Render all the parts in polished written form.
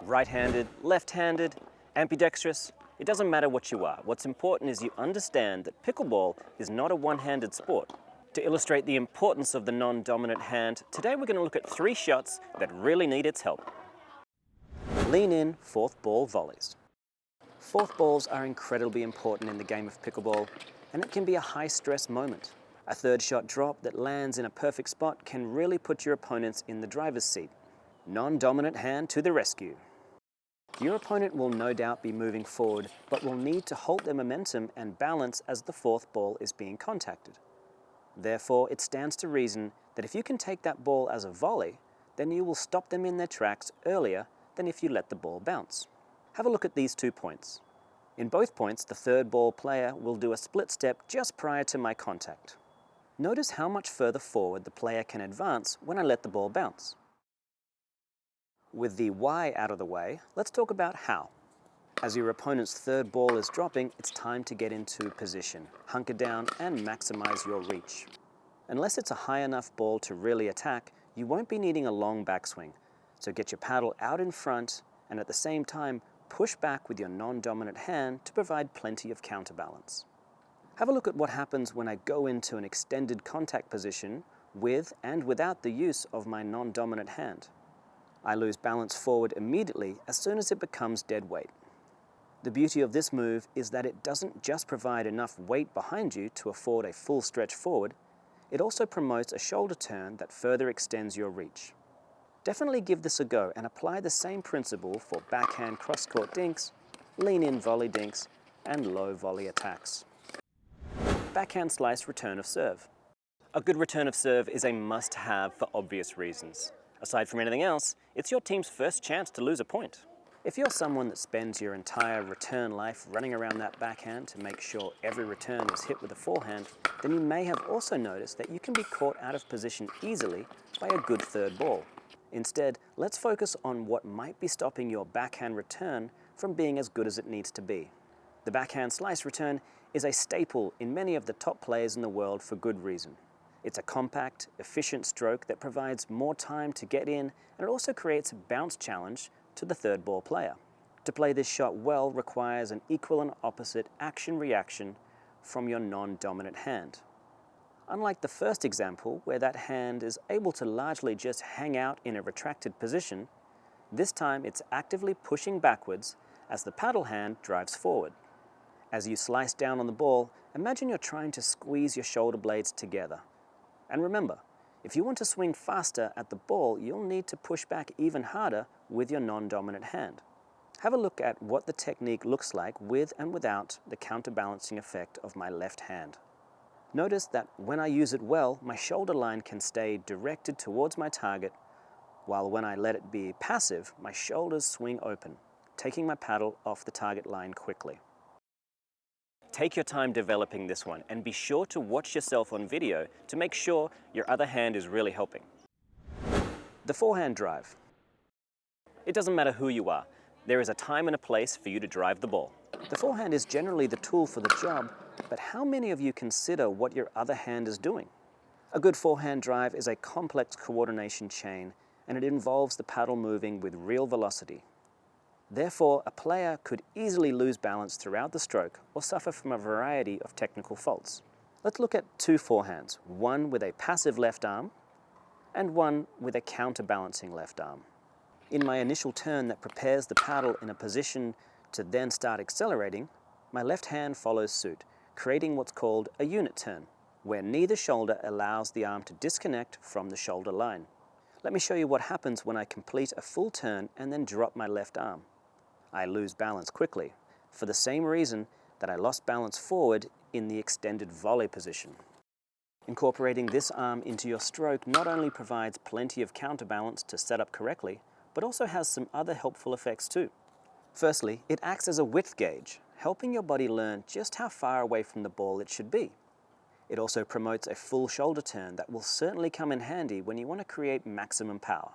Right-handed, left-handed, ambidextrous, it doesn't matter what you are. What's important is you understand that pickleball is not a one-handed sport. To illustrate the importance of the non-dominant hand, today we're going to look at 3 shots that really need its help. Lean in, fourth ball volleys. Fourth balls are incredibly important in the game of pickleball, and it can be a high-stress moment. A third shot drop that lands in a perfect spot can really put your opponents in the driver's seat. Non-dominant hand to the rescue. Your opponent will no doubt be moving forward, but will need to hold their momentum and balance as the fourth ball is being contacted. Therefore, it stands to reason that if you can take that ball as a volley, then you will stop them in their tracks earlier than if you let the ball bounce. Have a look at these 2 points. In both points, the third ball player will do a split step just prior to my contact. Notice how much further forward the player can advance when I let the ball bounce. With the why out of the way, let's talk about how. As your opponent's third ball is dropping, it's time to get into position, hunker down, and maximize your reach. Unless it's a high enough ball to really attack, you won't be needing a long backswing. So get your paddle out in front and at the same time push back with your non-dominant hand to provide plenty of counterbalance. Have a look at what happens when I go into an extended contact position with and without the use of my non-dominant hand. I lose balance forward immediately as soon as it becomes dead weight. The beauty of this move is that it doesn't just provide enough weight behind you to afford a full stretch forward, it also promotes a shoulder turn that further extends your reach. Definitely give this a go and apply the same principle for backhand cross-court dinks, lean-in volley dinks, and low volley attacks. Backhand slice return of serve. A good return of serve is a must-have for obvious reasons. Aside from anything else, it's your team's first chance to lose a point. If you're someone that spends your entire return life running around that backhand to make sure every return is hit with a forehand, then you may have also noticed that you can be caught out of position easily by a good third ball. Instead, let's focus on what might be stopping your backhand return from being as good as it needs to be. The backhand slice return is a staple in many of the top players in the world for good reason. It's a compact, efficient stroke that provides more time to get in, and it also creates a bounce challenge to the third ball player. To play this shot well requires an equal and opposite action-reaction from your non-dominant hand. Unlike the first example, where that hand is able to largely just hang out in a retracted position, this time it's actively pushing backwards as the paddle hand drives forward. As you slice down on the ball, imagine you're trying to squeeze your shoulder blades together. And remember, if you want to swing faster at the ball, you'll need to push back even harder with your non-dominant hand. Have a look at what the technique looks like with and without the counterbalancing effect of my left hand. Notice that when I use it well, my shoulder line can stay directed towards my target, while when I let it be passive, my shoulders swing open, taking my paddle off the target line quickly. Take your time developing this one and be sure to watch yourself on video to make sure your other hand is really helping. The forehand drive. It doesn't matter who you are, there is a time and a place for you to drive the ball. The forehand is generally the tool for the job, but how many of you consider what your other hand is doing? A good forehand drive is a complex coordination chain, and it involves the paddle moving with real velocity. Therefore, a player could easily lose balance throughout the stroke or suffer from a variety of technical faults. Let's look at 2 forehands, one with a passive left arm and one with a counterbalancing left arm. In my initial turn that prepares the paddle in a position to then start accelerating, my left hand follows suit, creating what's called a unit turn, where neither shoulder allows the arm to disconnect from the shoulder line. Let me show you what happens when I complete a full turn and then drop my left arm. I lose balance quickly, for the same reason that I lost balance forward in the extended volley position. Incorporating this arm into your stroke not only provides plenty of counterbalance to set up correctly, but also has some other helpful effects too. Firstly, it acts as a width gauge, helping your body learn just how far away from the ball it should be. It also promotes a full shoulder turn that will certainly come in handy when you want to create maximum power.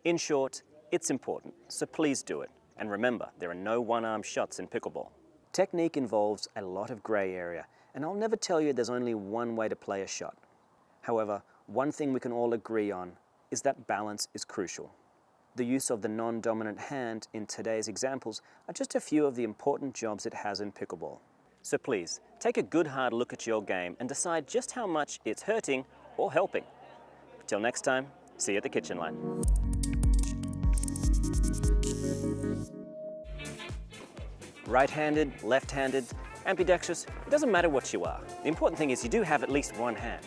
In short, it's important, so please do it. And remember, there are no one-arm shots in pickleball. Technique involves a lot of grey area, and I'll never tell you there's only one way to play a shot. However, one thing we can all agree on is that balance is crucial. The use of the non-dominant hand in today's examples are just a few of the important jobs it has in pickleball. So please, take a good hard look at your game and decide just how much it's hurting or helping. Till next time, see you at the kitchen line. Right-handed, left-handed, ambidextrous, it doesn't matter what you are. The important thing is you do have at least one hand.